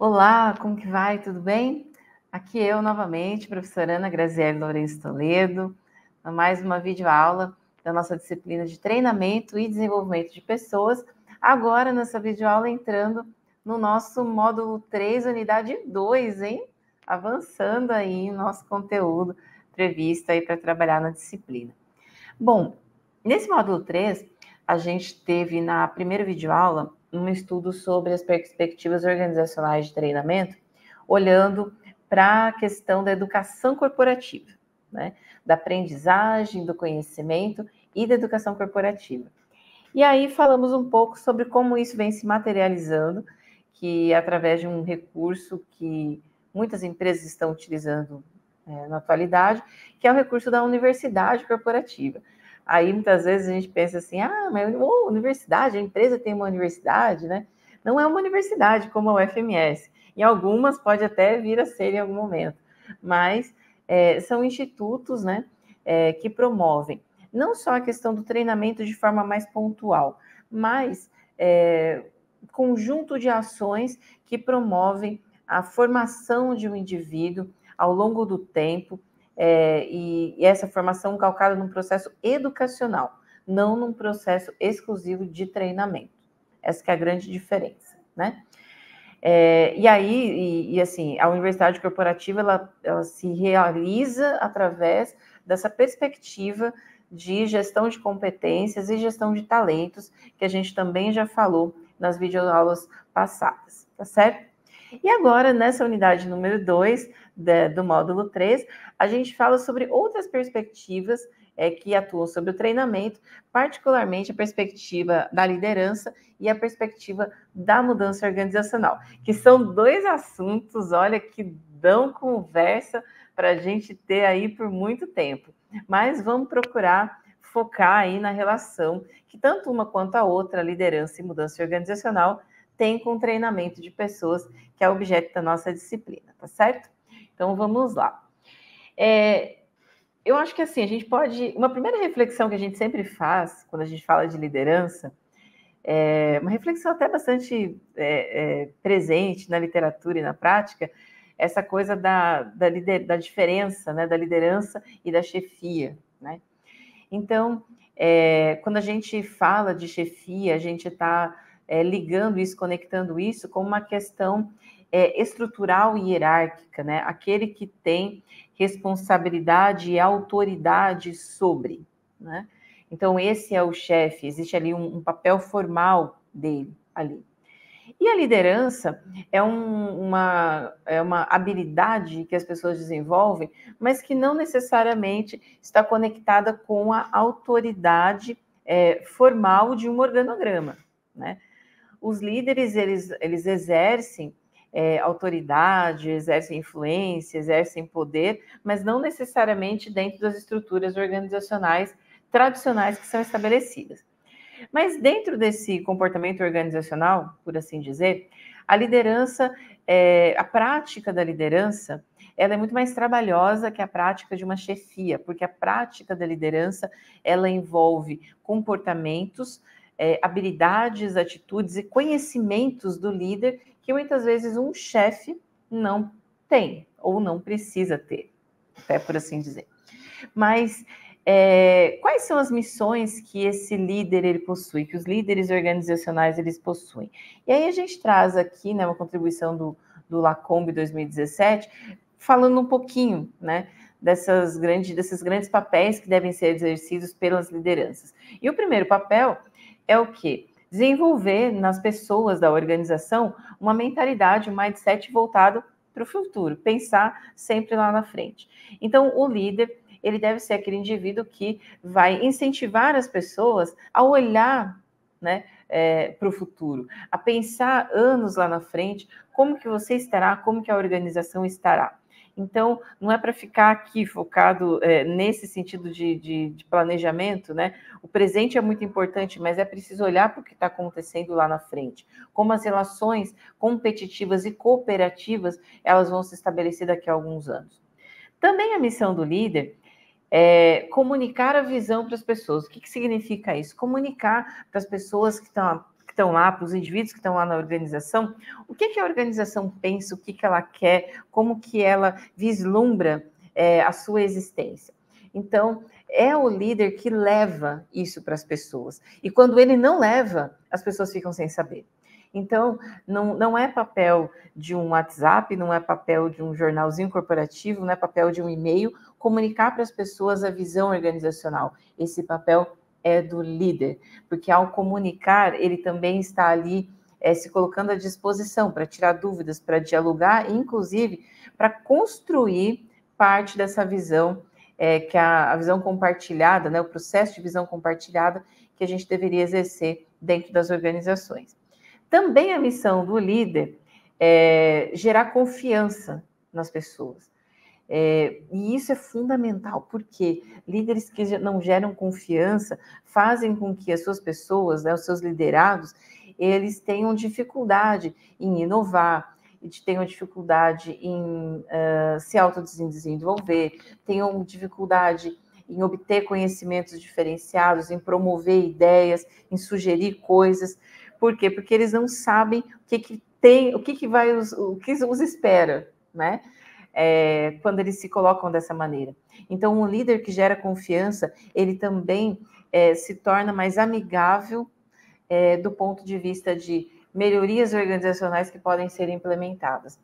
Olá, como que vai? Tudo bem? Aqui eu novamente, professora Ana Graziele Lourenço Toledo, mais uma videoaula da nossa disciplina de treinamento e desenvolvimento de pessoas. Agora, nessa videoaula, entrando no nosso módulo 3, unidade 2, hein? Avançando aí o nosso conteúdo previsto aí para trabalhar na disciplina. Bom, nesse módulo 3, a gente teve na primeira videoaula um estudo sobre as perspectivas organizacionais de treinamento, olhando para a questão da educação corporativa, né? Da aprendizagem, do conhecimento e da educação corporativa. E aí falamos um pouco sobre como isso vem se materializando, que através de um recurso que muitas empresas estão utilizando na atualidade, que é o recurso da universidade corporativa. Aí muitas vezes a gente pensa assim, mas universidade, a empresa tem uma universidade, né? Não é uma universidade como a UFMS. Em algumas pode até vir a ser em algum momento, mas são institutos, né, que promovem não só a questão do treinamento de forma mais pontual, mas conjunto de ações que promovem a formação de um indivíduo ao longo do tempo, e essa formação calcada num processo educacional, não num processo exclusivo de treinamento. Essa que é a grande diferença, né? E aí, assim, a universidade corporativa, ela se realiza através dessa perspectiva de gestão de competências e gestão de talentos, que a gente também já falou nas videoaulas passadas, tá certo? E agora, nessa unidade número 2 do módulo 3, a gente fala sobre outras perspectivas que atuam sobre o treinamento, particularmente a perspectiva da liderança e a perspectiva da mudança organizacional, que são dois assuntos, olha, que dão conversa para a gente ter aí por muito tempo. Mas vamos procurar focar aí na relação que tanto uma quanto a outra, liderança e mudança organizacional, tem com o treinamento de pessoas, que é objeto da nossa disciplina, tá certo? Então, vamos lá. Eu acho que assim, a gente pode... Uma primeira reflexão que a gente sempre faz, quando a gente fala de liderança, uma reflexão até bastante presente na literatura e na prática, essa coisa da diferença, né, da liderança e da chefia, né? Então, quando a gente fala de chefia, a gente está ligando isso, conectando isso com uma questão estrutural e hierárquica, né? Aquele que tem responsabilidade e autoridade sobre, né? Então, esse é o chefe, existe ali um papel formal dele ali. E a liderança é uma habilidade que as pessoas desenvolvem, mas que não necessariamente está conectada com a autoridade formal de um organograma, né? Os líderes, eles exercem autoridade, exercem influência, exercem poder, mas não necessariamente dentro das estruturas organizacionais tradicionais que são estabelecidas. Mas dentro desse comportamento organizacional, por assim dizer, a liderança, a prática da liderança, ela é muito mais trabalhosa que a prática de uma chefia, porque a prática da liderança, ela envolve comportamentos, habilidades, atitudes e conhecimentos do líder que muitas vezes um chefe não tem ou não precisa ter, até por assim dizer. Mas quais são as missões que esse líder ele possui, que os líderes organizacionais eles possuem? E aí a gente traz aqui, né, uma contribuição do Lacombe 2017, falando um pouquinho, né, desses grandes papéis que devem ser exercidos pelas lideranças. E o primeiro papel é o quê? Desenvolver nas pessoas da organização uma mentalidade, um mindset voltado para o futuro, pensar sempre lá na frente. Então, o líder ele deve ser aquele indivíduo que vai incentivar as pessoas a olhar, né, para o futuro, a pensar anos lá na frente, como que você estará, como que a organização estará. Então, não é para ficar aqui focado nesse sentido de planejamento, né? O presente é muito importante, mas é preciso olhar para o que está acontecendo lá na frente. Como as relações competitivas e cooperativas, elas vão se estabelecer daqui a alguns anos. Também a missão do líder comunicar a visão para as pessoas. O que significa isso? Comunicar para as pessoas que estão que estão lá, para os indivíduos que estão lá na organização, o que a organização pensa, o que ela quer, como que ela vislumbra a sua existência. Então, é o líder que leva isso para as pessoas. E quando ele não leva, as pessoas ficam sem saber. Então, não é papel de um WhatsApp, não é papel de um jornalzinho corporativo, não é papel de um e-mail comunicar para as pessoas a visão organizacional. Esse papel é do líder, porque ao comunicar, ele também está ali se colocando à disposição para tirar dúvidas, para dialogar, e inclusive para construir parte dessa visão, que é a visão compartilhada, né, o processo de visão compartilhada que a gente deveria exercer dentro das organizações. Também a missão do líder é gerar confiança nas pessoas. E isso é fundamental, porque líderes que não geram confiança fazem com que as suas pessoas, né, os seus liderados, eles tenham dificuldade em inovar, tenham dificuldade em se autodesenvolver, tenham dificuldade em obter conhecimentos diferenciados, em promover ideias, em sugerir coisas. Por quê? Porque eles não sabem o que os espera, né? Quando eles se colocam dessa maneira. Então, um líder que gera confiança, ele também se torna mais amigável do ponto de vista de melhorias organizacionais que podem ser implementadas.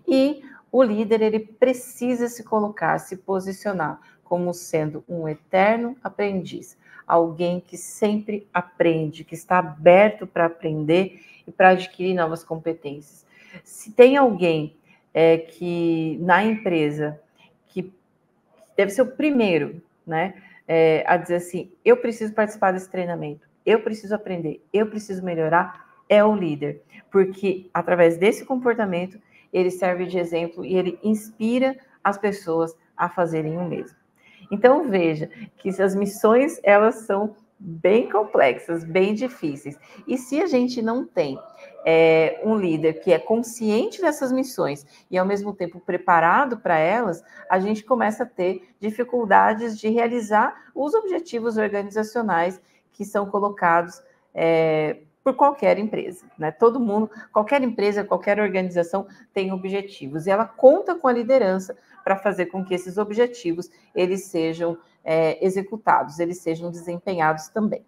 E o líder, ele precisa se colocar, se posicionar como sendo um eterno aprendiz, alguém que sempre aprende, que está aberto para aprender e para adquirir novas competências. Se tem alguém que na empresa, que deve ser o primeiro, né, a dizer assim, eu preciso participar desse treinamento, eu preciso aprender, eu preciso melhorar, é o líder, porque através desse comportamento, ele serve de exemplo e ele inspira as pessoas a fazerem o mesmo. Então, veja que as missões, elas são bem complexas, bem difíceis. E se a gente não tem um líder que é consciente dessas missões e, ao mesmo tempo, preparado para elas, a gente começa a ter dificuldades de realizar os objetivos organizacionais que são colocados por qualquer empresa, né? Todo mundo, qualquer empresa, qualquer organização tem objetivos e ela conta com a liderança para fazer com que esses objetivos eles sejam executados, eles sejam desempenhados também.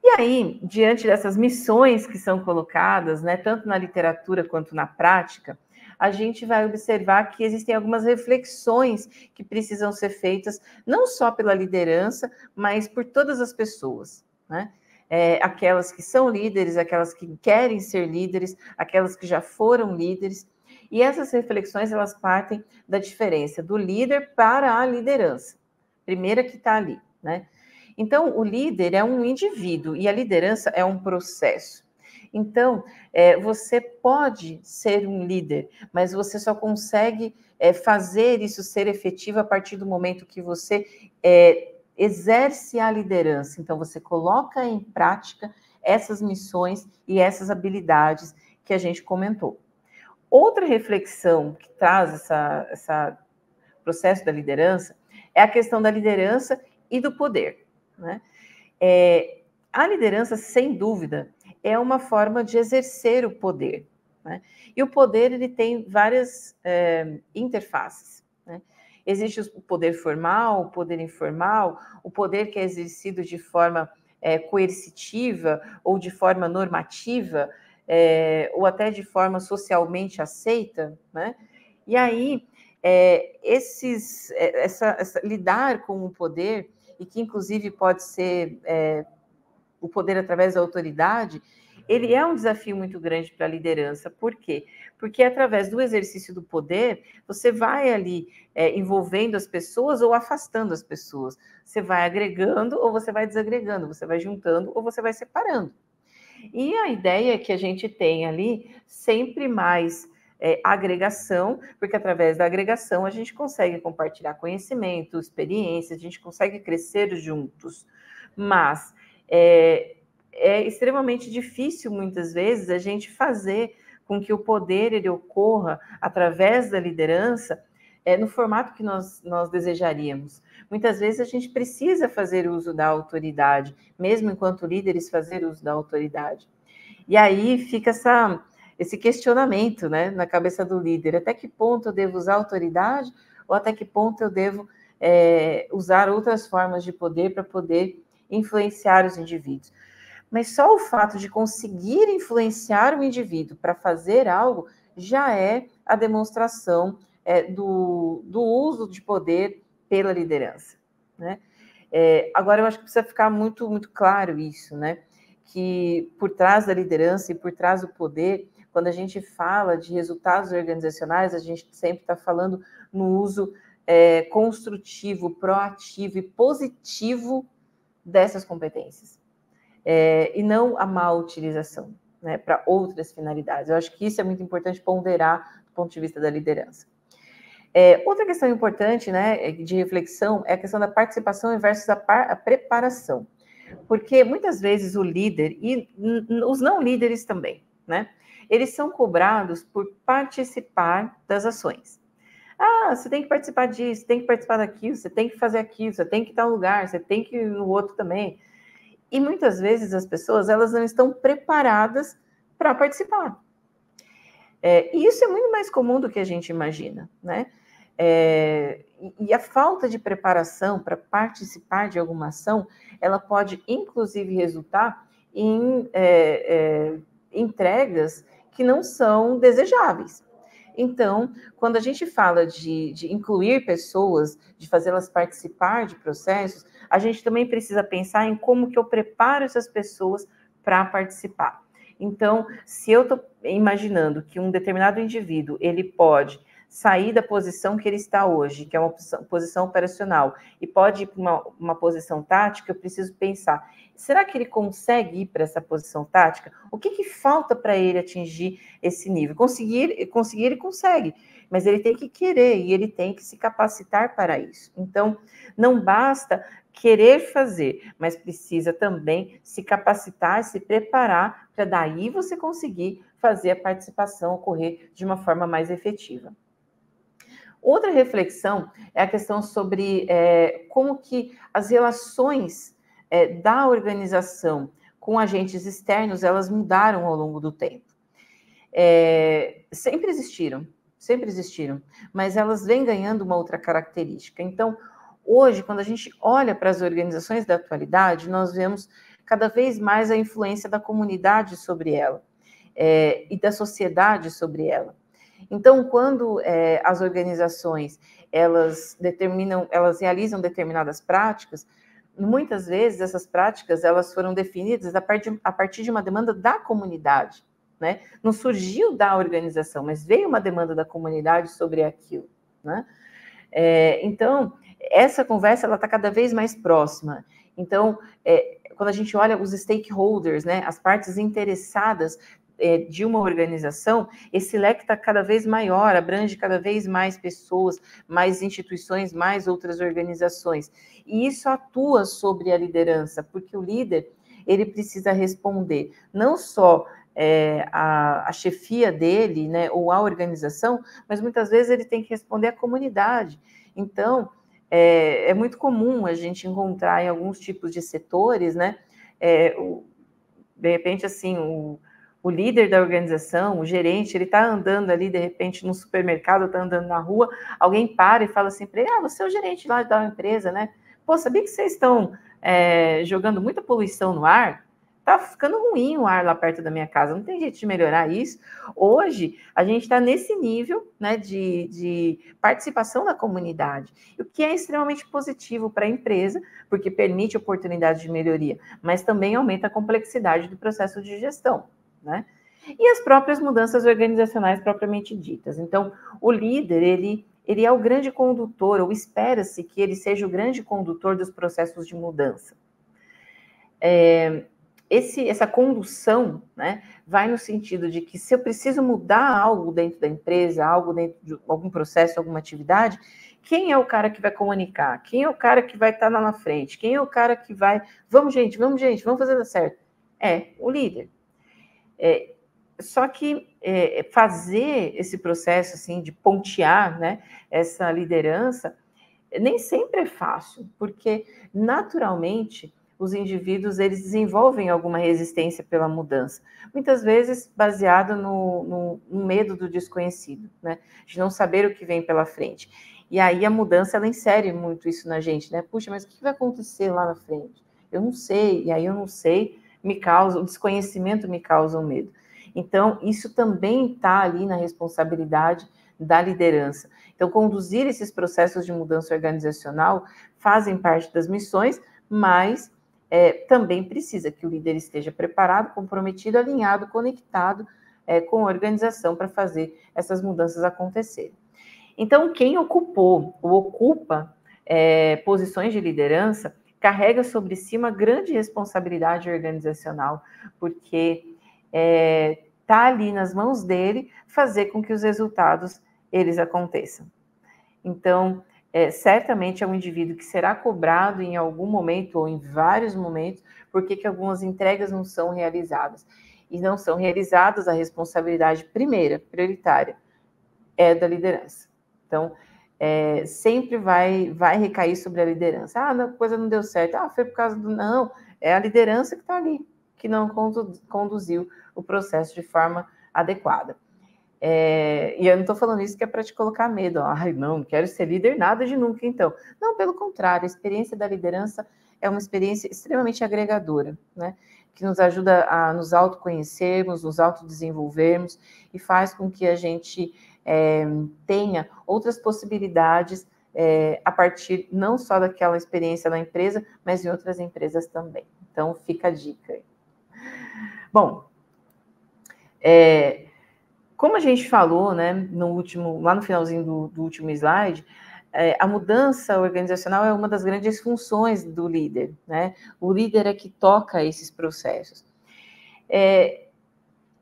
E aí, diante dessas missões que são colocadas, né, tanto na literatura quanto na prática, a gente vai observar que existem algumas reflexões que precisam ser feitas, não só pela liderança, mas por todas as pessoas, né? Aquelas que são líderes, aquelas que querem ser líderes, aquelas que já foram líderes. E essas reflexões, elas partem da diferença do líder para a liderança. Primeira que está ali, né? Então, o líder é um indivíduo e a liderança é um processo. Então, você pode ser um líder, mas você só consegue fazer isso ser efetivo a partir do momento que você exerce a liderança. Então, você coloca em prática essas missões e essas habilidades que a gente comentou. Outra reflexão que traz esse processo da liderança é a questão da liderança e do poder, né? A liderança, sem dúvida, é uma forma de exercer o poder, né? E o poder, ele tem várias interfaces, né? Existe o poder formal, o poder informal, o poder que é exercido de forma coercitiva ou de forma normativa, ou até de forma socialmente aceita, né? E aí, lidar com o poder, e que inclusive pode ser o poder através da autoridade, ele é um desafio muito grande para a liderança. Por quê? Porque através do exercício do poder, você vai ali envolvendo as pessoas ou afastando as pessoas. Você vai agregando ou você vai desagregando, você vai juntando ou você vai separando. E a ideia é que a gente tenha ali sempre mais agregação, porque através da agregação a gente consegue compartilhar conhecimento, experiências, a gente consegue crescer juntos. Mas é extremamente difícil, muitas vezes, a gente fazer com que o poder ele ocorra através da liderança no formato que nós desejaríamos. Muitas vezes a gente precisa fazer uso da autoridade, mesmo enquanto líderes fazer uso da autoridade. E aí fica esse questionamento, né, na cabeça do líder, até que ponto eu devo usar autoridade ou até que ponto eu devo usar outras formas de poder para poder influenciar os indivíduos. Mas só o fato de conseguir influenciar o indivíduo para fazer algo já é a demonstração do uso de poder pela liderança, né? Agora, eu acho que precisa ficar muito, muito claro isso, né? Que por trás da liderança e por trás do poder, quando a gente fala de resultados organizacionais, a gente sempre está falando no uso construtivo, proativo e positivo dessas competências. E não a má utilização, né, para outras finalidades. Eu acho que isso é muito importante ponderar do ponto de vista da liderança. Outra questão importante, né, de reflexão é a questão da participação versus a preparação. Porque muitas vezes o líder, e os não líderes também, né, eles são cobrados por participar das ações. Você tem que participar disso, tem que participar daquilo, você tem que fazer aquilo, você tem que ir em tal lugar, você tem que ir no outro também. E muitas vezes as pessoas, elas não estão preparadas para participar. E isso é muito mais comum do que a gente imagina, né? E a falta de preparação para participar de alguma ação, ela pode, inclusive, resultar em entregas que não são desejáveis. Então, quando a gente fala de incluir pessoas, de fazê-las participar de processos, a gente também precisa pensar em como que eu preparo essas pessoas para participar. Então, se eu estou imaginando que um determinado indivíduo, ele pode sair da posição que ele está hoje, que é uma posição operacional, e pode ir para uma posição tática, eu preciso pensar, será que ele consegue ir para essa posição tática? O que falta para ele atingir esse nível? Conseguir ele consegue, mas ele tem que querer e ele tem que se capacitar para isso. Então, não basta querer fazer, mas precisa também se capacitar, se preparar, para daí você conseguir fazer a participação ocorrer de uma forma mais efetiva. Outra reflexão é a questão sobre como que as relações da organização com agentes externos, elas mudaram ao longo do tempo. Sempre existiram, mas elas vêm ganhando uma outra característica. Então, hoje, quando a gente olha para as organizações da atualidade, nós vemos cada vez mais a influência da comunidade sobre ela e da sociedade sobre ela. Então, quando as organizações elas realizam determinadas práticas, muitas vezes essas práticas elas foram definidas a partir de uma demanda da comunidade, né? Não surgiu da organização, mas veio uma demanda da comunidade sobre aquilo, né? Então, essa conversa ela está cada vez mais próxima. Então, quando a gente olha os stakeholders, né, as partes interessadas de uma organização, esse leque está cada vez maior, abrange cada vez mais pessoas, mais instituições, mais outras organizações. E isso atua sobre a liderança, porque o líder, ele precisa responder não só a chefia dele, né, ou a organização, mas muitas vezes ele tem que responder à comunidade. Então, é muito comum a gente encontrar em alguns tipos de setores, né, de repente, assim, o líder da organização, o gerente, ele está andando ali, de repente, no supermercado, está andando na rua, alguém para e fala assim para ele, você é o gerente lá da empresa, né? Pô, sabia que vocês estão jogando muita poluição no ar? Tá ficando ruim o ar lá perto da minha casa, não tem jeito de melhorar isso. Hoje, a gente está nesse nível, né, de participação da comunidade, o que é extremamente positivo para a empresa, porque permite oportunidade de melhoria, mas também aumenta a complexidade do processo de gestão, né? E as próprias mudanças organizacionais propriamente ditas. Então, o líder, ele é o grande condutor, ou espera-se que ele seja o grande condutor dos processos de mudança. Essa condução, né, vai no sentido de que se eu preciso mudar algo dentro da empresa, algo dentro de algum processo, alguma atividade, quem é o cara que vai comunicar? Quem é o cara que vai estar lá na frente? Quem é o cara que vai... Vamos, gente, vamos fazer dar certo. O líder. Só que fazer esse processo assim de pontear, né, essa liderança nem sempre é fácil, porque naturalmente os indivíduos eles desenvolvem alguma resistência pela mudança, muitas vezes baseado no medo do desconhecido, né, de não saber o que vem pela frente. E aí a mudança ela insere muito isso na gente, né? Puxa, mas o que vai acontecer lá na frente? Eu não sei, e aí eu não sei, o desconhecimento me causa um medo. Então, isso também está ali na responsabilidade da liderança. Então, conduzir esses processos de mudança organizacional fazem parte das missões, mas também precisa que o líder esteja preparado, comprometido, alinhado, conectado com a organização para fazer essas mudanças acontecerem. Então, quem ocupou ou ocupa posições de liderança carrega sobre si uma grande responsabilidade organizacional, porque está ali nas mãos dele fazer com que os resultados eles aconteçam. Então, certamente é um indivíduo que será cobrado em algum momento ou em vários momentos, porque que algumas entregas não são realizadas. E não são realizadas, a responsabilidade prioritária, é da liderança. Então, sempre vai recair sobre a liderança. A coisa não deu certo. Foi por causa do... Não, é a liderança que está ali, que não conduziu o processo de forma adequada. E eu não estou falando isso que é para te colocar medo. Não quero ser líder nada de nunca, então. Não, pelo contrário, a experiência da liderança é uma experiência extremamente agregadora, né? Que nos ajuda a nos autoconhecermos, nos autodesenvolvermos e faz com que a gente tenha outras possibilidades a partir não só daquela experiência na empresa, mas em outras empresas também. Então, fica a dica aí. Bom, como a gente falou, né, lá no finalzinho do último slide, a mudança organizacional é uma das grandes funções do líder, né? O líder é que toca esses processos.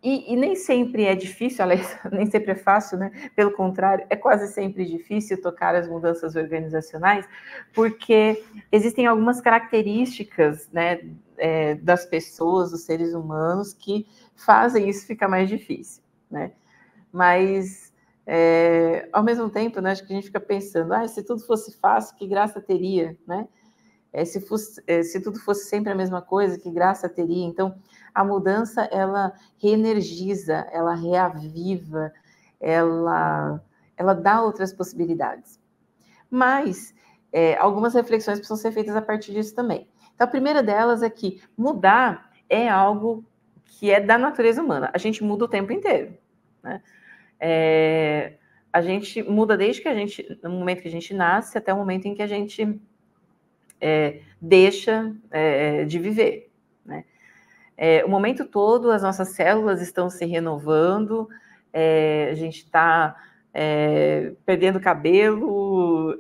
E nem sempre é difícil, aliás, nem sempre é fácil, né? Pelo contrário, é quase sempre difícil tocar as mudanças organizacionais, porque existem algumas características, né, das pessoas, dos seres humanos, que fazem isso ficar mais difícil, né? Mas, ao mesmo tempo, né, acho que a gente fica pensando, se tudo fosse fácil, que graça teria, né? Se tudo fosse sempre a mesma coisa, que graça teria? Então, a mudança, ela reenergiza, ela reaviva, ela dá outras possibilidades. Mas, algumas reflexões precisam ser feitas a partir disso também. Então, a primeira delas é que mudar é algo que é da natureza humana. A gente muda o tempo inteiro, né? A gente muda desde que no momento que a gente nasce até o momento em que a gente deixa de viver, né? O momento todo as nossas células estão se renovando, a gente está perdendo cabelo,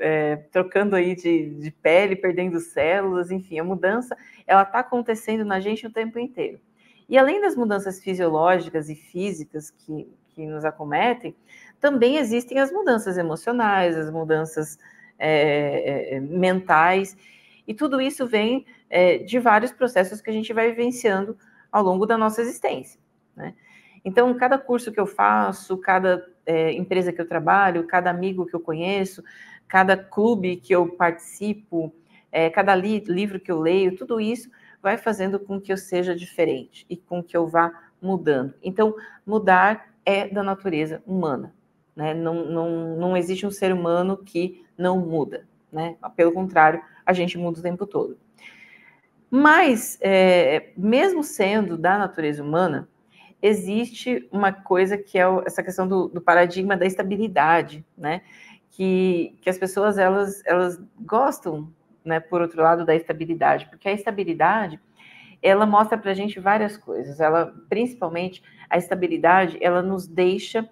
trocando aí de pele, perdendo células, enfim, a mudança ela está acontecendo na gente o tempo inteiro. E além das mudanças fisiológicas e físicas que nos acometem, também existem as mudanças emocionais, as mudanças mentais, e tudo isso vem de vários processos que a gente vai vivenciando ao longo da nossa existência, né? Então, cada curso que eu faço, cada empresa que eu trabalho, cada amigo que eu conheço, cada clube que eu participo, cada livro que eu leio, tudo isso vai fazendo com que eu seja diferente e com que eu vá mudando. Então, mudar é da natureza humana, né? Não existe um ser humano que não muda, né? Pelo contrário, a gente muda o tempo todo. Mas, mesmo sendo da natureza humana, existe uma coisa que é essa questão do paradigma da estabilidade, né? Que as pessoas, elas gostam, né, por outro lado, da estabilidade, porque a estabilidade, ela mostra para a gente várias coisas. Principalmente, a estabilidade, ela nos deixa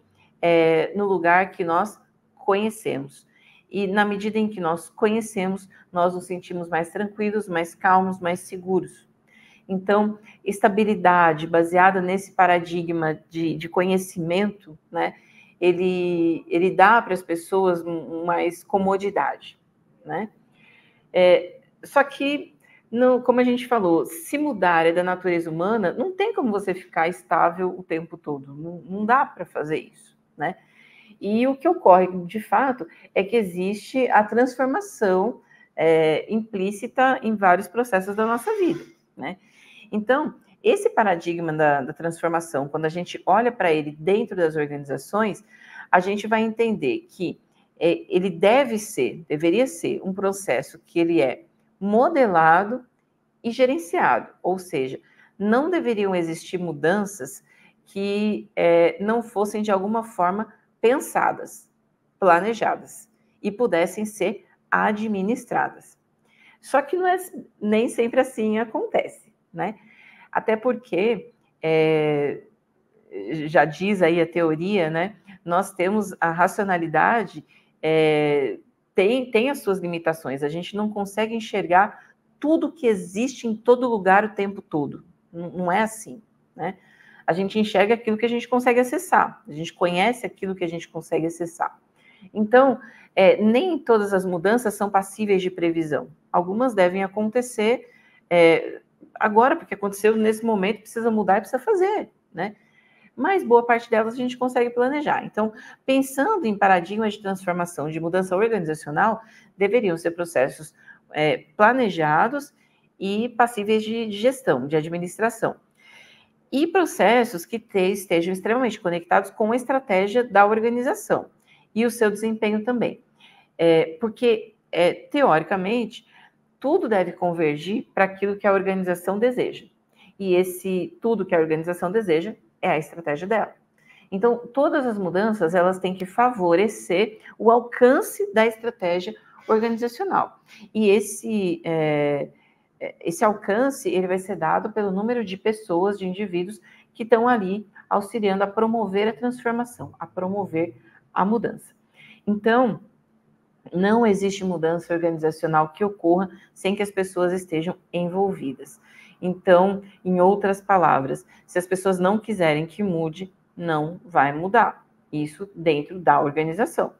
no lugar que nós conhecemos. E na medida em que nós conhecemos, nós nos sentimos mais tranquilos, mais calmos, mais seguros. Então, estabilidade baseada nesse paradigma de conhecimento, né, ele dá para as pessoas mais comodidade, né? Só que não, como a gente falou, se mudar é da natureza humana, não tem como você ficar estável o tempo todo, não dá para fazer isso, né? E o que ocorre, de fato, é que existe a transformação implícita em vários processos da nossa vida, né? Então, esse paradigma da transformação, quando a gente olha para ele dentro das organizações, a gente vai entender que ele deveria ser um processo que ele é modelado e gerenciado, ou seja, não deveriam existir mudanças que não fossem de alguma forma pensadas, planejadas e pudessem ser administradas. Só que não é nem sempre assim acontece, né? Até porque já diz aí a teoria, né? Nós temos a racionalidade tem as suas limitações. A gente não consegue enxergar tudo que existe em todo lugar o tempo todo. Não é assim, né? A gente enxerga aquilo que a gente consegue acessar. A gente conhece aquilo que a gente consegue acessar. Então, nem todas as mudanças são passíveis de previsão. Algumas devem acontecer agora, porque aconteceu nesse momento, precisa mudar e precisa fazer, né? Mas boa parte delas a gente consegue planejar. Então, pensando em paradigmas de transformação, de mudança organizacional, deveriam ser processos planejados e passíveis de gestão, de administração. E processos que estejam extremamente conectados com a estratégia da organização e o seu desempenho também. Porque, teoricamente, tudo deve convergir para aquilo que a organização deseja. E esse tudo que a organização deseja é a estratégia dela. Então, todas as mudanças, elas têm que favorecer o alcance da estratégia organizacional. E esse alcance, ele vai ser dado pelo número de pessoas, de indivíduos que estão ali auxiliando a promover a transformação, a promover a mudança. Então, não existe mudança organizacional que ocorra sem que as pessoas estejam envolvidas. Então, em outras palavras, se as pessoas não quiserem que mude, não vai mudar. Isso dentro da organização.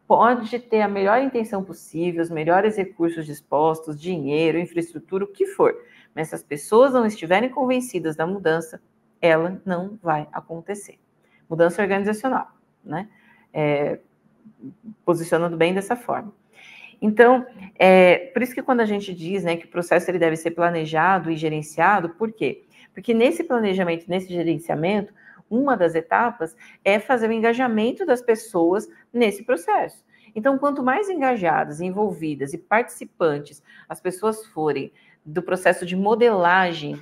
Pode ter a melhor intenção possível, os melhores recursos dispostos, dinheiro, infraestrutura, o que for. Mas se as pessoas não estiverem convencidas da mudança, ela não vai acontecer. Mudança organizacional, né? Posicionando bem dessa forma. Então, por isso que quando a gente diz, né, que o processo ele deve ser planejado e gerenciado, por quê? Porque nesse planejamento, nesse gerenciamento, uma das etapas é fazer o engajamento das pessoas nesse processo. Então, quanto mais engajadas, envolvidas e participantes as pessoas forem do processo de modelagem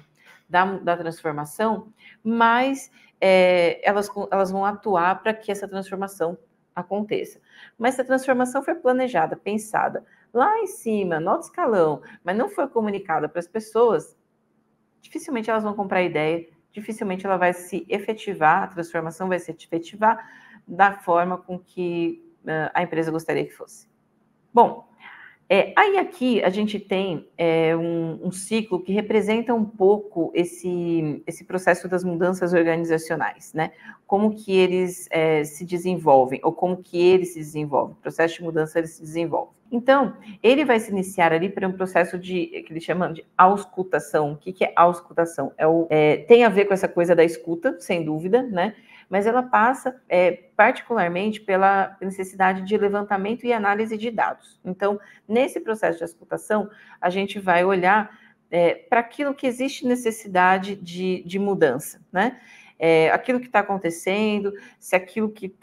da transformação, mais elas vão atuar para que essa transformação aconteça. Mas se a transformação foi planejada, pensada lá em cima, no alto escalão, mas não foi comunicada para as pessoas, dificilmente elas vão comprar a ideia, dificilmente ela vai se efetivar, a transformação vai se efetivar da forma com que a empresa gostaria que fosse. Bom, aí aqui a gente tem um ciclo que representa um pouco esse processo das mudanças organizacionais, né? Como que eles se desenvolvem, ou como que ele se desenvolve, o processo de mudança ele se desenvolve. Então, ele vai se iniciar ali para um processo que eles chamam de auscultação. O que é auscultação? Tem a ver com essa coisa da escuta, sem dúvida, né? Mas ela passa particularmente pela necessidade de levantamento e análise de dados. Então, nesse processo de auscultação, a gente vai olhar para aquilo que existe necessidade de mudança, né? Aquilo que está acontecendo, se aquilo que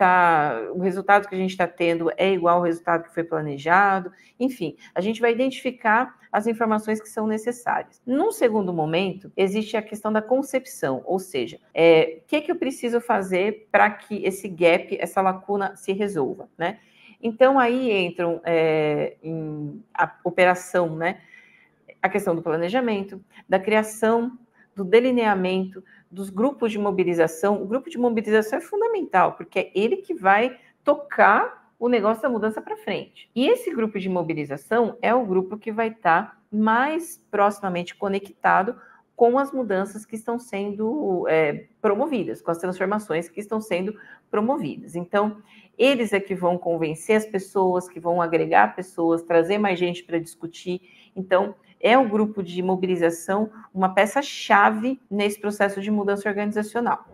o resultado que a gente está tendo é igual ao resultado que foi planejado, enfim, a gente vai identificar as informações que são necessárias. Num segundo momento, existe a questão da concepção, ou seja, o que eu preciso fazer para que esse gap, essa lacuna se resolva, né? Então, aí entram em a operação, né? A questão do planejamento, da criação, do delineamento, dos grupos de mobilização. O grupo de mobilização é fundamental, porque é ele que vai tocar o negócio da mudança para frente. E esse grupo de mobilização é o grupo que vai estar mais proximamente conectado com as mudanças que estão sendo promovidas, com as transformações que estão sendo promovidas. Então, eles é que vão convencer as pessoas, que vão agregar pessoas, trazer mais gente para discutir. Então, é o grupo de mobilização uma peça-chave nesse processo de mudança organizacional.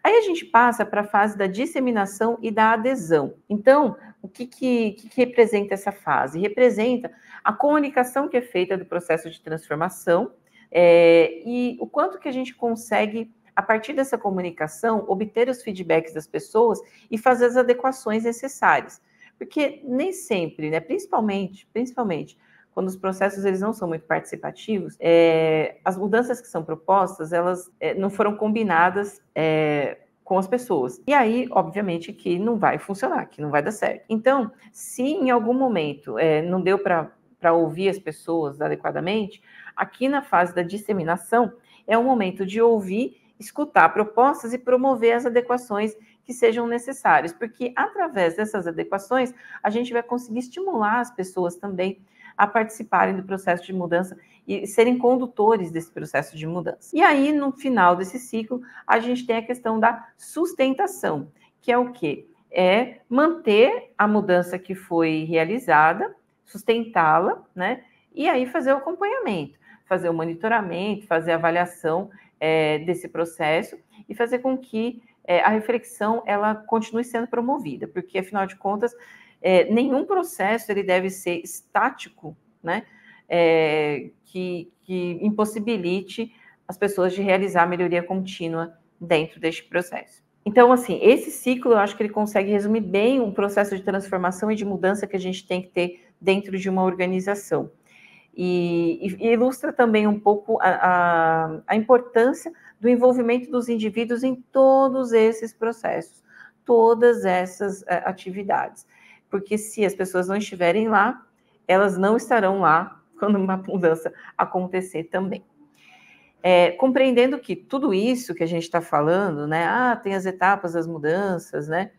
Aí a gente passa para a fase da disseminação e da adesão. Então, o que representa essa fase? Representa a comunicação que é feita do processo de transformação e o quanto que a gente consegue, a partir dessa comunicação, obter os feedbacks das pessoas e fazer as adequações necessárias. Porque nem sempre, né, principalmente quando os processos eles não são muito participativos, as mudanças que são propostas, elas não foram combinadas com as pessoas. E aí, obviamente, que não vai funcionar, que não vai dar certo. Então, se em algum momento não deu para ouvir as pessoas adequadamente, aqui na fase da disseminação, é o momento de ouvir, escutar propostas e promover as adequações que sejam necessárias, porque através dessas adequações, a gente vai conseguir estimular as pessoas também a participarem do processo de mudança e serem condutores desse processo de mudança. E aí, no final desse ciclo, a gente tem a questão da sustentação, que é o quê? É manter a mudança que foi realizada, sustentá-la, né? E aí fazer o acompanhamento, fazer o monitoramento, fazer a avaliação desse processo e fazer com que a reflexão ela continue sendo promovida, porque, afinal de contas, nenhum processo ele deve ser estático, né? Que impossibilite as pessoas de realizar a melhoria contínua dentro deste processo. Então, assim, esse ciclo eu acho que ele consegue resumir bem um processo de transformação e de mudança que a gente tem que ter dentro de uma organização. E ilustra também um pouco a importância do envolvimento dos indivíduos em todos esses processos, todas essas atividades. Porque se as pessoas não estiverem lá, elas não estarão lá quando uma mudança acontecer também. Compreendendo que tudo isso que a gente está falando, né? Tem as etapas das mudanças, né?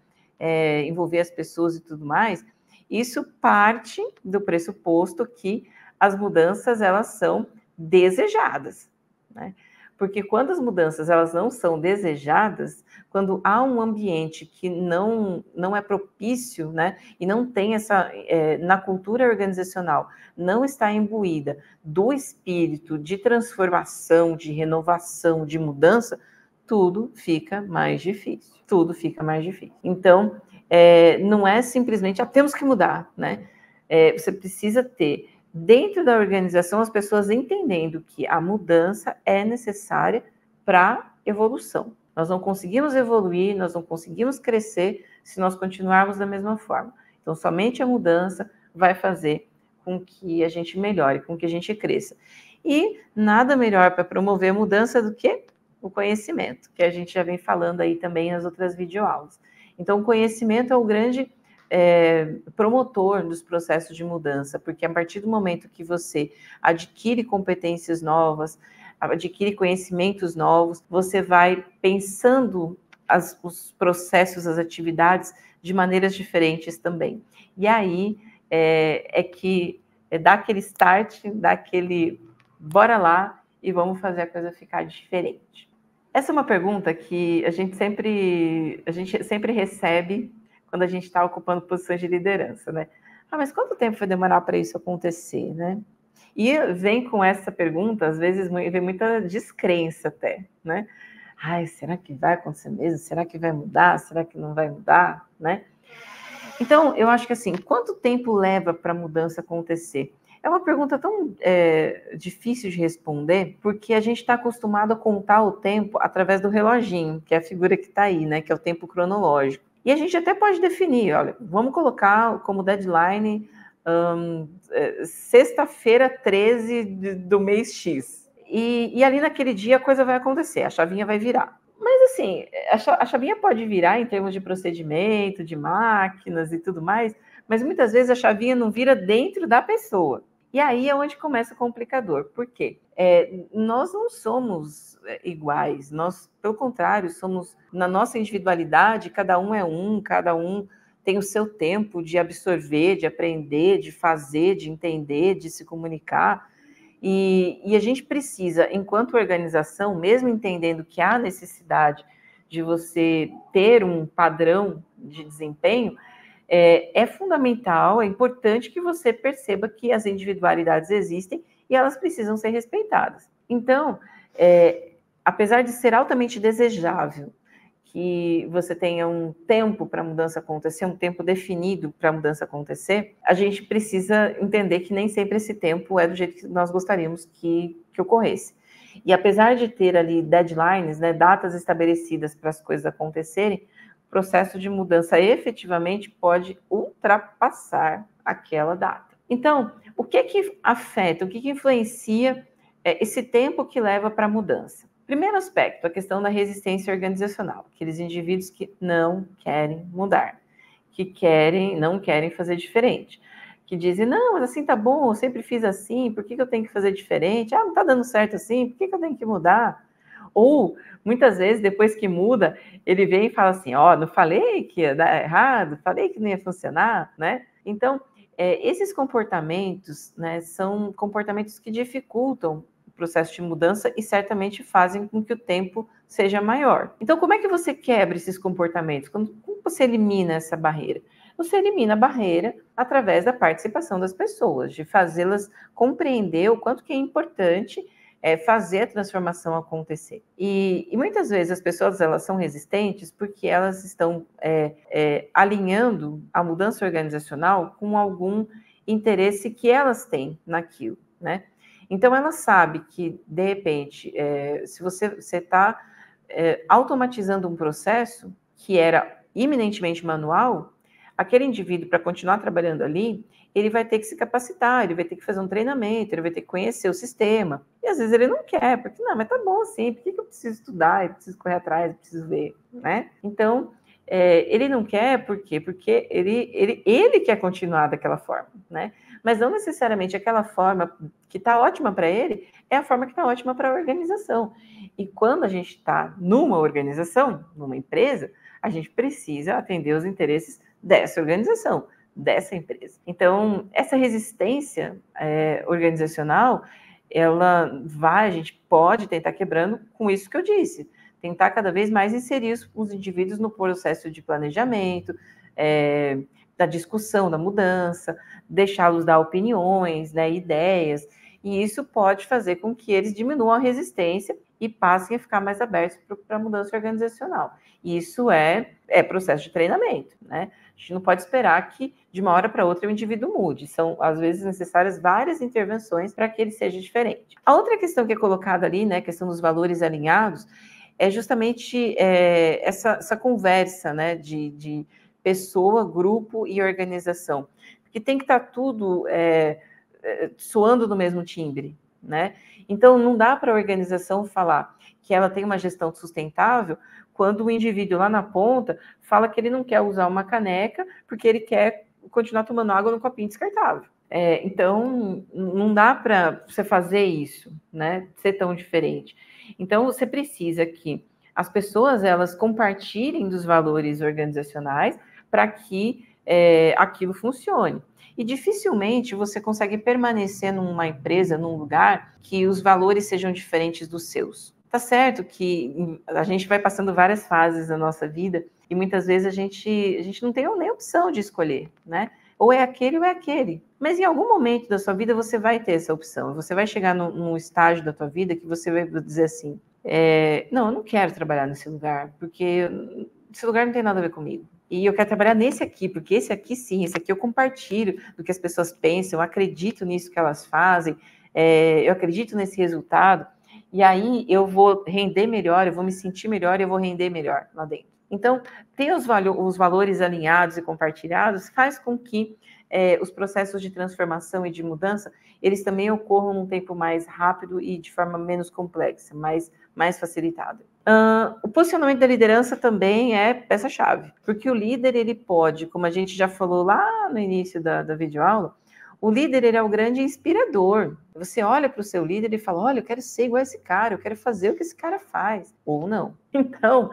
Envolver as pessoas e tudo mais, isso parte do pressuposto que as mudanças, elas são desejadas, né? Porque quando as mudanças, elas não são desejadas, quando há um ambiente que não é propício, né? E não tem essa, na cultura organizacional, não está imbuída do espírito de transformação, de renovação, de mudança, tudo fica mais difícil, tudo fica mais difícil. Então, não é simplesmente, temos que mudar, né? Você precisa ter, dentro da organização, as pessoas entendendo que a mudança é necessária para evolução. Nós não conseguimos evoluir, nós não conseguimos crescer se nós continuarmos da mesma forma. Então, somente a mudança vai fazer com que a gente melhore, com que a gente cresça. E nada melhor para promover a mudança do que o conhecimento, que a gente já vem falando aí também nas outras videoaulas. Então, o conhecimento é o grande promotor dos processos de mudança, porque a partir do momento que você adquire competências novas, adquire conhecimentos novos, você vai pensando os processos, as atividades de maneiras diferentes também. E aí que dá aquele start, dá aquele bora lá e vamos fazer a coisa ficar diferente. Essa é uma pergunta que a gente sempre recebe quando a gente está ocupando posições de liderança, né? Mas quanto tempo vai demorar para isso acontecer, né? E vem com essa pergunta, às vezes vem muita descrença até, né? Será que vai acontecer mesmo? Será que vai mudar? Será que não vai mudar, né? Então, eu acho que assim, quanto tempo leva para a mudança acontecer? É uma pergunta tão difícil de responder, porque a gente está acostumado a contar o tempo através do reloginho, que é a figura que está aí, né? Que é o tempo cronológico. E a gente até pode definir, olha, vamos colocar como deadline sexta-feira 13 do mês X. E ali naquele dia a coisa vai acontecer, a chavinha vai virar. Mas assim, a chavinha pode virar em termos de procedimento, de máquinas e tudo mais, mas muitas vezes a chavinha não vira dentro da pessoa. E aí é onde começa o complicador. Por quê? Nós não somos iguais, nós, pelo contrário, somos, na nossa individualidade, cada um tem o seu tempo de absorver, de aprender, de fazer, de entender, de se comunicar. E a gente precisa, enquanto organização, mesmo entendendo que há necessidade de você ter um padrão de desempenho, é fundamental, é importante que você perceba que as individualidades existem e elas precisam ser respeitadas. Então, apesar de ser altamente desejável que você tenha um tempo para a mudança acontecer, um tempo definido para a mudança acontecer, a gente precisa entender que nem sempre esse tempo é do jeito que nós gostaríamos que ocorresse. E apesar de ter ali deadlines, né, datas estabelecidas para as coisas acontecerem, o processo de mudança efetivamente pode ultrapassar aquela data. Então, o que afeta, o que influencia esse tempo que leva para a mudança? Primeiro aspecto, a questão da resistência organizacional, aqueles indivíduos que não querem mudar, que não querem fazer diferente, que dizem, não, mas assim tá bom, eu sempre fiz assim, por que eu tenho que fazer diferente? Ah, não tá dando certo assim, por que eu tenho que mudar? Ou, muitas vezes, depois que muda, ele vem e fala assim, ó, não falei que ia dar errado, falei que não ia funcionar, né? Então, esses comportamentos, né, são comportamentos que dificultam o processo de mudança e certamente fazem com que o tempo seja maior. Então, como é que você quebra esses comportamentos? Como você elimina essa barreira? Você elimina a barreira através da participação das pessoas, de fazê-las compreender o quanto que é importante fazer a transformação acontecer. E muitas vezes as pessoas elas são resistentes porque elas estão alinhando a mudança organizacional com algum interesse que elas têm naquilo, né? Então, ela sabe que, de repente, se você está automatizando um processo que era eminentemente manual, aquele indivíduo, para continuar trabalhando ali, ele vai ter que se capacitar, ele vai ter que fazer um treinamento, ele vai ter que conhecer o sistema. E às vezes ele não quer, porque não, mas tá bom assim, por que eu preciso estudar, eu preciso correr atrás, eu preciso ver, né? Então, ele não quer, por quê? Porque ele quer continuar daquela forma, né? Mas não necessariamente aquela forma que está ótima para ele é a forma que está ótima para a organização. E quando a gente está numa organização, numa empresa, a gente precisa atender os interesses dessa organização, dessa empresa. Então, essa resistência organizacional, a gente pode tentar quebrando com isso que eu disse, tentar cada vez mais inserir os indivíduos no processo de planejamento, da discussão, da mudança, deixá-los dar opiniões, né, ideias, e isso pode fazer com que eles diminuam a resistência e passem a ficar mais abertos para a mudança organizacional. Isso é processo de treinamento, né? A gente não pode esperar que de uma hora para outra o indivíduo mude. São, às vezes, necessárias várias intervenções para que ele seja diferente. A outra questão que é colocada ali, né, a questão dos valores alinhados, é justamente essa conversa, né, de pessoa, grupo e organização. Porque tem que estar tudo soando no mesmo timbre, né? Então, não dá para a organização falar que ela tem uma gestão sustentável quando o indivíduo lá na ponta fala que ele não quer usar uma caneca porque ele quer continuar tomando água no copinho descartável. Então, não dá para você fazer isso, né? Ser tão diferente. Então, você precisa que as pessoas elas compartilhem dos valores organizacionais para que aquilo funcione. E dificilmente você consegue permanecer numa empresa, num lugar, que os valores sejam diferentes dos seus. Tá certo que a gente vai passando várias fases da nossa vida e muitas vezes a gente não tem nem opção de escolher, né? Ou é aquele ou é aquele. Mas em algum momento da sua vida você vai ter essa opção. Você vai chegar num estágio da tua vida que você vai dizer assim, não, eu não quero trabalhar nesse lugar, porque esse lugar não tem nada a ver comigo. E eu quero trabalhar nesse aqui, porque esse aqui sim, esse aqui eu compartilho do que as pessoas pensam, eu acredito nisso que elas fazem, eu acredito nesse resultado, e aí eu vou render melhor, eu vou me sentir melhor e eu vou render melhor lá dentro. Então, ter os valores alinhados e compartilhados faz com que os processos de transformação e de mudança, eles também ocorram num tempo mais rápido e de forma menos complexa, mais facilitada. O posicionamento da liderança também é peça-chave, porque o líder, ele pode, como a gente já falou lá no início da videoaula, o líder, ele é o grande inspirador. Você olha para o seu líder e fala, olha, eu quero ser igual a esse cara, eu quero fazer o que esse cara faz, ou não. Então,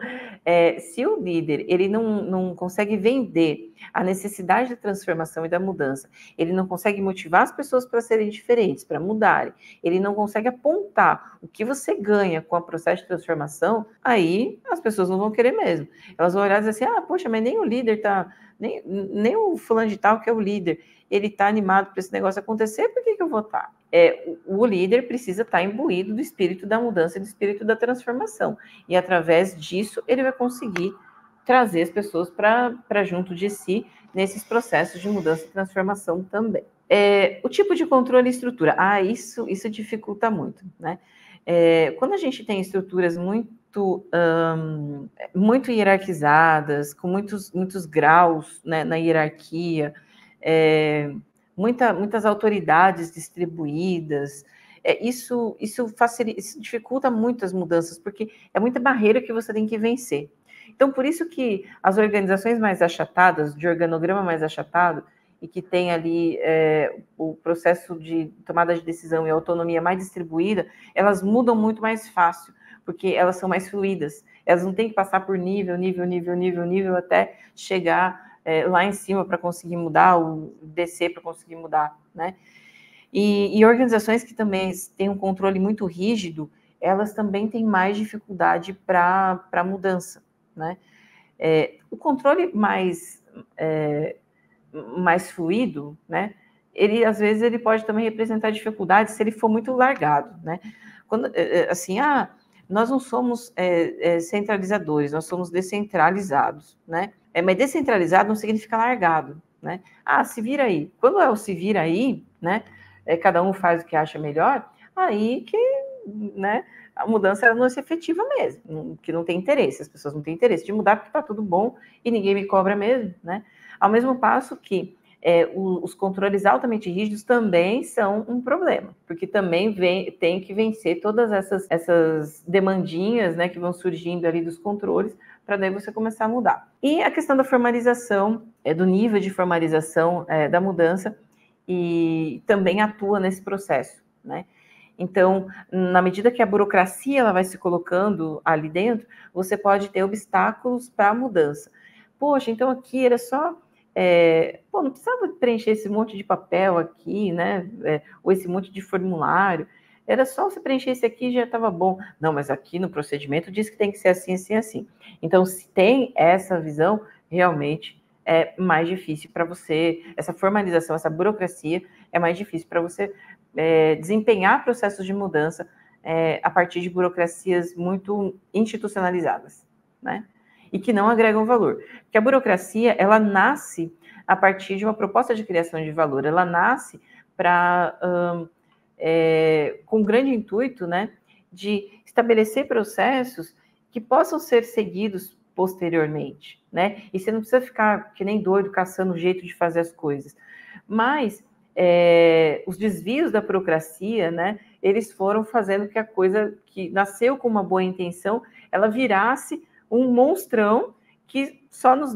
se o líder, ele não consegue vender a necessidade da transformação e da mudança, ele não consegue motivar as pessoas para serem diferentes, para mudarem, ele não consegue apontar o que você ganha com o processo de transformação, aí as pessoas não vão querer mesmo. Elas vão olhar e dizer assim, poxa, mas nem o líder está Nem o fulano de tal, que é o líder, ele está animado para esse negócio acontecer, por que eu vou estar? O líder precisa estar imbuído do espírito da mudança e do espírito da transformação. E através disso, ele vai conseguir trazer as pessoas para junto de si nesses processos de mudança e transformação também. O tipo de controle e estrutura. Isso dificulta muito, né? Quando a gente tem estruturas muito hierarquizadas, com muitos graus, né, na hierarquia, muitas autoridades distribuídas, isso dificulta muito as mudanças, porque é muita barreira que você tem que vencer. Então, por isso que as organizações mais achatadas, de organograma mais achatado, e que tem ali o processo de tomada de decisão e autonomia mais distribuída, elas mudam muito mais fácil, porque elas são mais fluídas. Elas não têm que passar por nível, até chegar lá em cima para conseguir mudar, ou descer para conseguir mudar, né? E organizações que também têm um controle muito rígido, elas também têm mais dificuldade para mudança, né? O controle mais fluido, né? Às vezes ele pode também representar dificuldade se ele for muito largado, né? Quando, assim, nós não somos centralizadores, nós somos descentralizados, né? Mas descentralizado não significa largado, né? Se vira aí. Quando é o se vira aí, né? Cada um faz o que acha melhor, aí que, né? A mudança ela não é efetiva mesmo, que não tem interesse, as pessoas não têm interesse de mudar porque está tudo bom e ninguém me cobra mesmo, né? Ao mesmo passo que os controles altamente rígidos também são um problema, porque também tem que vencer todas essas demandinhas, né, que vão surgindo ali dos controles, para daí você começar a mudar. E a questão da formalização, do nível de formalização da mudança, e também atua nesse processo, né? Então, na medida que a burocracia ela vai se colocando ali dentro, você pode ter obstáculos para a mudança. Poxa, então aqui era só... não precisava preencher esse monte de papel aqui, né? Ou esse monte de formulário. Era só você preencher esse aqui e já estava bom. Não, mas aqui no procedimento diz que tem que ser assim, assim, assim. Então, se tem essa visão, realmente é mais difícil para você, essa formalização, essa burocracia, é mais difícil para você desempenhar processos de mudança a partir de burocracias muito institucionalizadas, né? E que não agregam valor. Porque a burocracia, ela nasce a partir de uma proposta de criação de valor, ela nasce com um grande intuito, né, de estabelecer processos que possam ser seguidos posteriormente, né? E você não precisa ficar que nem doido caçando o jeito de fazer as coisas. Mas os desvios da burocracia, né, eles foram fazendo que a coisa que nasceu com uma boa intenção, ela virasse um monstrão que só nos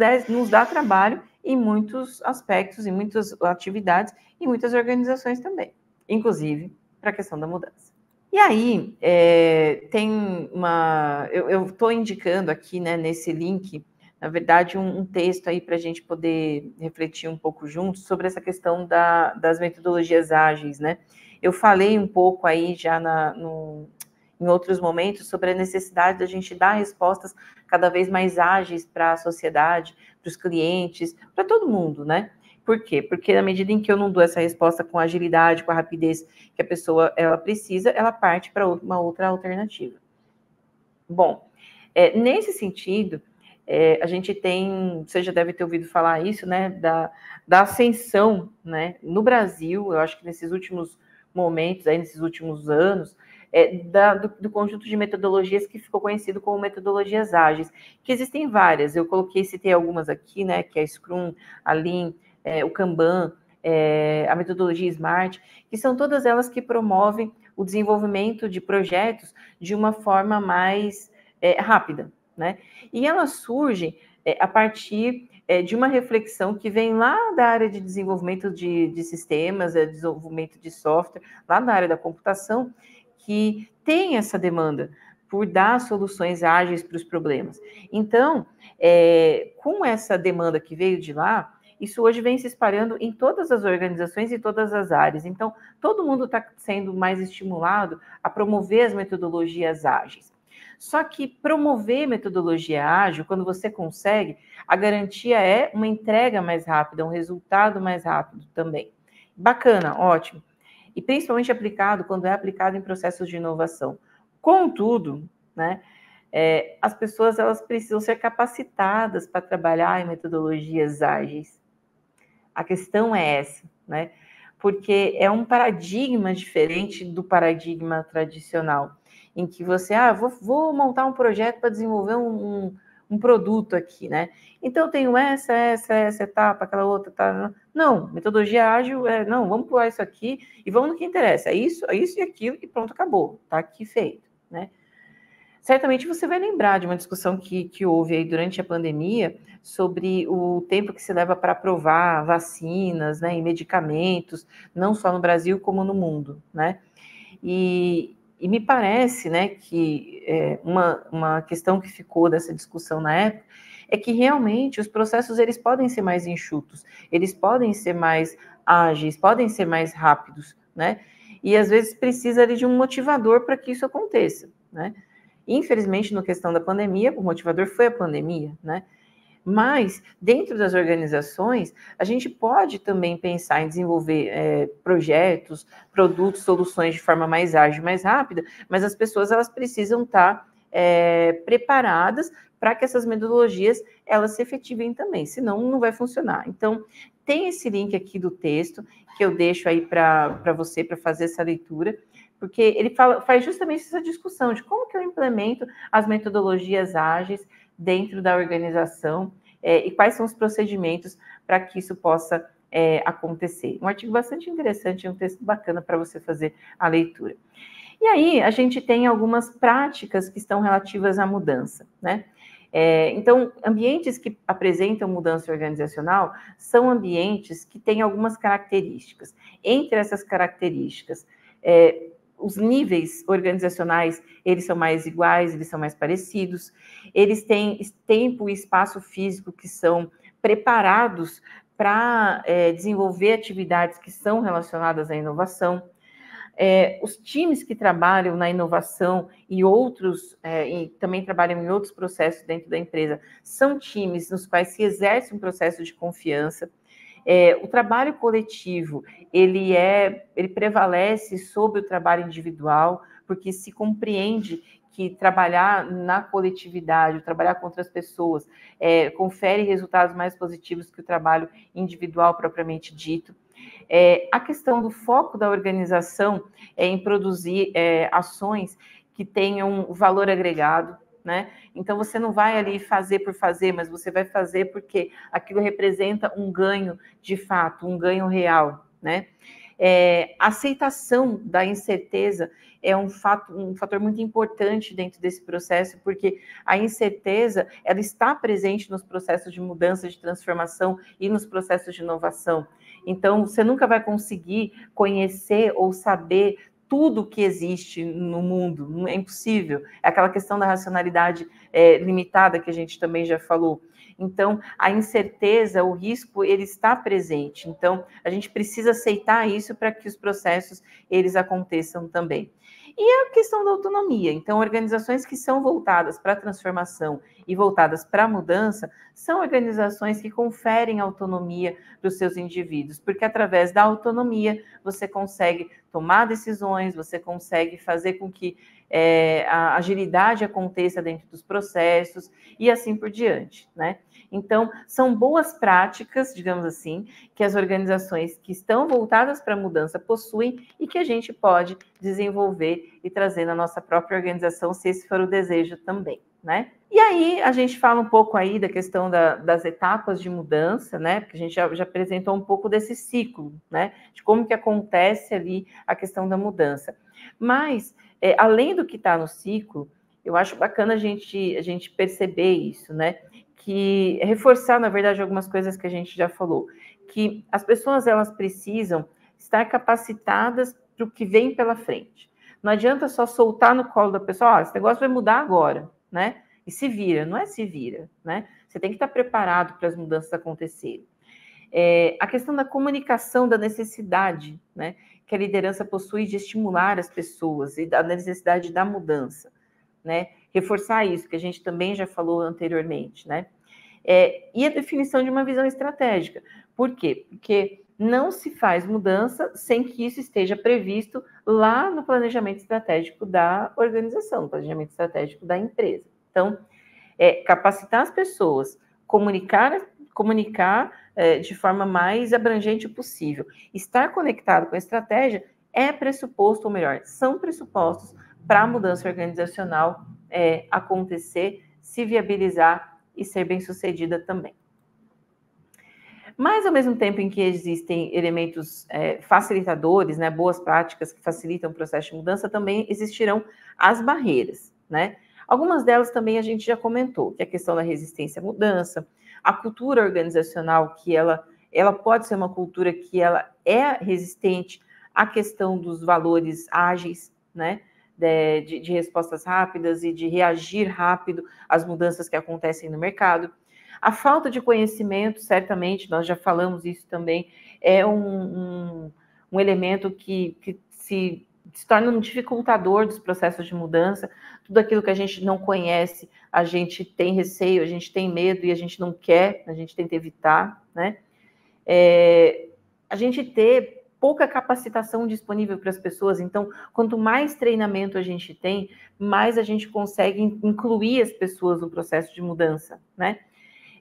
dá trabalho em muitos aspectos, em muitas atividades, em muitas organizações também, inclusive para a questão da mudança. E aí, eu estou indicando aqui, né, nesse link, na verdade, um texto aí para a gente poder refletir um pouco juntos sobre essa questão das metodologias ágeis, né? Eu falei um pouco aí já em outros momentos sobre a necessidade da gente dar respostas cada vez mais ágeis para a sociedade, para os clientes, para todo mundo, né? Por quê? Porque na medida em que eu não dou essa resposta com agilidade, com a rapidez que a pessoa ela precisa, ela parte para uma outra alternativa. Bom, nesse sentido, a gente tem, você já deve ter ouvido falar isso, né, da ascensão, né, no Brasil, eu acho que nesses últimos momentos, aí, nesses últimos anos, do conjunto de metodologias que ficou conhecido como metodologias ágeis, que existem várias, eu citei algumas aqui, né, que é a Scrum, a Lean, o Kanban, a metodologia Smart, que são todas elas que promovem o desenvolvimento de projetos de uma forma mais rápida, né? E elas surgem a partir de uma reflexão que vem lá da área de desenvolvimento de sistemas, desenvolvimento de software, lá da área da computação, que tem essa demanda por dar soluções ágeis para os problemas. Então, com essa demanda que veio de lá, isso hoje vem se espalhando em todas as organizações e todas as áreas. Então, todo mundo está sendo mais estimulado a promover as metodologias ágeis. Só que promover metodologia ágil, quando você consegue, a garantia é uma entrega mais rápida, um resultado mais rápido também. Bacana, ótimo. E principalmente aplicado quando é aplicado em processos de inovação. Contudo, né, as pessoas elas precisam ser capacitadas para trabalhar em metodologias ágeis. A questão é essa, né? Porque é um paradigma diferente do paradigma tradicional, em que você, vou montar um projeto para desenvolver um produto aqui, né? Então, eu tenho essa etapa, aquela outra, tá? Não, metodologia ágil não, vamos pular isso aqui e vamos no que interessa, é isso e aquilo e pronto, acabou, tá aqui feito, né? Certamente você vai lembrar de uma discussão que houve aí durante a pandemia sobre o tempo que se leva para aprovar vacinas, né, e medicamentos, não só no Brasil como no mundo, né? E me parece, né, que uma questão que ficou dessa discussão na época é que realmente os processos eles podem ser mais enxutos, eles podem ser mais ágeis, podem ser mais rápidos, né? E às vezes precisa ali de um motivador para que isso aconteça, né? Infelizmente, na questão da pandemia, o motivador foi a pandemia, né? Mas, dentro das organizações, a gente pode também pensar em desenvolver projetos, produtos, soluções de forma mais ágil, mais rápida, mas as pessoas elas precisam estar preparadas para que essas metodologias elas se efetivem também, senão não vai funcionar. Então, tem esse link aqui do texto que eu deixo aí para você, para fazer essa leitura, porque ele faz justamente essa discussão de como que eu implemento as metodologias ágeis dentro da organização e quais são os procedimentos para que isso possa acontecer. Um artigo bastante interessante, um texto bacana para você fazer a leitura. E aí, a gente tem algumas práticas que estão relativas à mudança, né? Então, ambientes que apresentam mudança organizacional são ambientes que têm algumas características. Entre essas características, os níveis organizacionais, eles são mais iguais, eles são mais parecidos, eles têm tempo e espaço físico que são preparados para desenvolver atividades que são relacionadas à inovação. Os times que trabalham na inovação e outros, e também trabalham em outros processos dentro da empresa, são times nos quais se exerce um processo de confiança. O trabalho coletivo, ele prevalece sobre o trabalho individual, porque se compreende que trabalhar na coletividade, trabalhar com outras pessoas, confere resultados mais positivos que o trabalho individual propriamente dito. A questão do foco da organização em produzir ações que tenham valor agregado, né? Então, você não vai ali fazer por fazer, mas você vai fazer porque aquilo representa um ganho de fato, um ganho real, né? A aceitação da incerteza é um fator muito importante dentro desse processo, porque a incerteza, ela está presente nos processos de mudança, de transformação e nos processos de inovação. Então, você nunca vai conseguir conhecer ou saber tudo que existe no mundo, é impossível. É aquela questão da racionalidade limitada que a gente também já falou. Então, a incerteza, o risco, ele está presente. Então, a gente precisa aceitar isso para que os processos, eles aconteçam também. E a questão da autonomia. Então, organizações que são voltadas para a transformação e voltadas para a mudança são organizações que conferem autonomia para os seus indivíduos, porque através da autonomia você consegue tomar decisões, você consegue fazer com que a agilidade aconteça dentro dos processos e assim por diante, né? Então, são boas práticas, digamos assim, que as organizações que estão voltadas para a mudança possuem e que a gente pode desenvolver e trazer na nossa própria organização, se esse for o desejo também, né? E aí, a gente fala um pouco aí da questão das etapas de mudança, né? Porque a gente já apresentou um pouco desse ciclo, né? De como que acontece ali a questão da mudança. Mas, além do que está no ciclo, eu acho bacana a gente perceber isso, né? Que reforçar, na verdade, algumas coisas que a gente já falou, que as pessoas elas precisam estar capacitadas para o que vem pela frente. Não adianta só soltar no colo da pessoa, esse negócio vai mudar agora, né? E se vira, não é se vira, né? Você tem que estar preparado para as mudanças acontecerem. A questão da comunicação da necessidade, né? Que a liderança possui de estimular as pessoas e da necessidade da mudança, né? reforçar isso, que a gente também já falou anteriormente, né? E a definição de uma visão estratégica. Por quê? Porque não se faz mudança sem que isso esteja previsto lá no planejamento estratégico da organização, no planejamento estratégico da empresa. Então, capacitar as pessoas, comunicar de forma mais abrangente possível, estar conectado com a estratégia é pressuposto, ou melhor, são pressupostos para a mudança organizacional acontecer, se viabilizar e ser bem-sucedida também. Mas, ao mesmo tempo em que existem elementos facilitadores, né, boas práticas que facilitam o processo de mudança, também existirão as barreiras, né? Algumas delas também a gente já comentou, que é a questão da resistência à mudança, a cultura organizacional, que ela pode ser uma cultura que ela é resistente à questão dos valores ágeis, né? De respostas rápidas e de reagir rápido às mudanças que acontecem no mercado. A falta de conhecimento, certamente, nós já falamos isso também, é um elemento que se torna um dificultador dos processos de mudança. Tudo aquilo que a gente não conhece, a gente tem receio, a gente tem medo e a gente não quer, a gente tenta evitar, né? A gente ter pouca capacitação disponível para as pessoas, então, quanto mais treinamento a gente tem, mais a gente consegue incluir as pessoas no processo de mudança, né?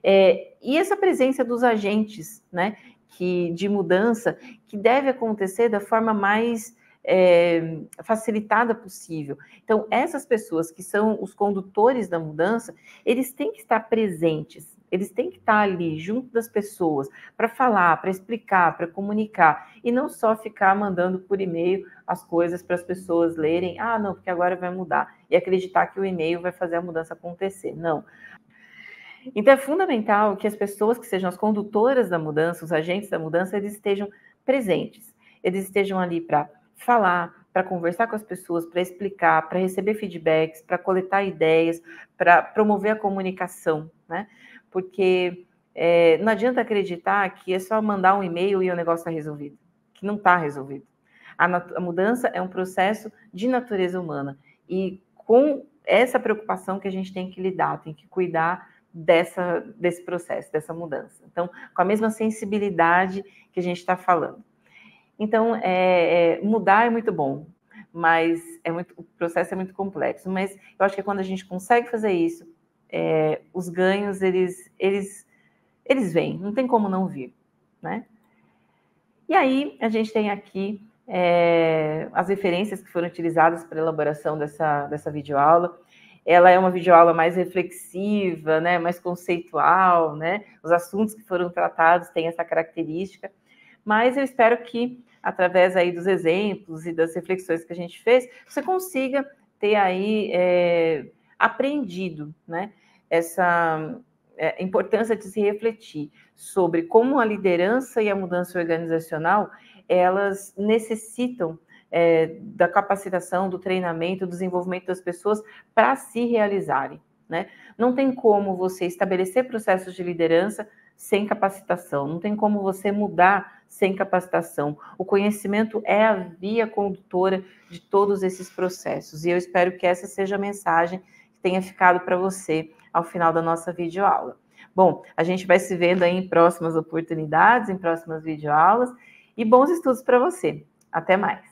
E essa presença dos agentes, né, de mudança, que deve acontecer da forma mais facilitada possível. Então, essas pessoas que são os condutores da mudança, eles têm que estar presentes, eles têm que estar ali junto das pessoas para falar, para explicar, para comunicar, e não só ficar mandando por e-mail as coisas para as pessoas lerem, não, porque agora vai mudar, e acreditar que o e-mail vai fazer a mudança acontecer. Não. Então, é fundamental que as pessoas que sejam as condutoras da mudança, os agentes da mudança, eles estejam presentes, eles estejam ali para falar, para conversar com as pessoas, para explicar, para receber feedbacks, para coletar ideias, para promover a comunicação, né? Porque não adianta acreditar que é só mandar um e-mail e o negócio está resolvido, que não está resolvido. A mudança é um processo de natureza humana e com essa preocupação que a gente tem que lidar, tem que cuidar desse processo, dessa mudança. Então, com a mesma sensibilidade que a gente está falando. Então, mudar é muito bom, mas o processo é muito complexo. Mas eu acho que quando a gente consegue fazer isso, os ganhos, eles vêm, não tem como não vir, né? E aí, a gente tem aqui as referências que foram utilizadas para a elaboração dessa videoaula. Ela é uma videoaula mais reflexiva, né, mais conceitual, né? Os assuntos que foram tratados têm essa característica, mas eu espero que, através aí dos exemplos e das reflexões que a gente fez, você consiga ter aí aprendido, né, essa importância de se refletir sobre como a liderança e a mudança organizacional, elas necessitam da capacitação, do treinamento, do desenvolvimento das pessoas para se realizarem, né? Não tem como você estabelecer processos de liderança sem capacitação, não tem como você mudar sem capacitação. O conhecimento é a via condutora de todos esses processos, e eu espero que essa seja a mensagem que tenha ficado para você ao final da nossa videoaula. Bom, a gente vai se vendo aí em próximas oportunidades, em próximas videoaulas, e bons estudos para você. Até mais!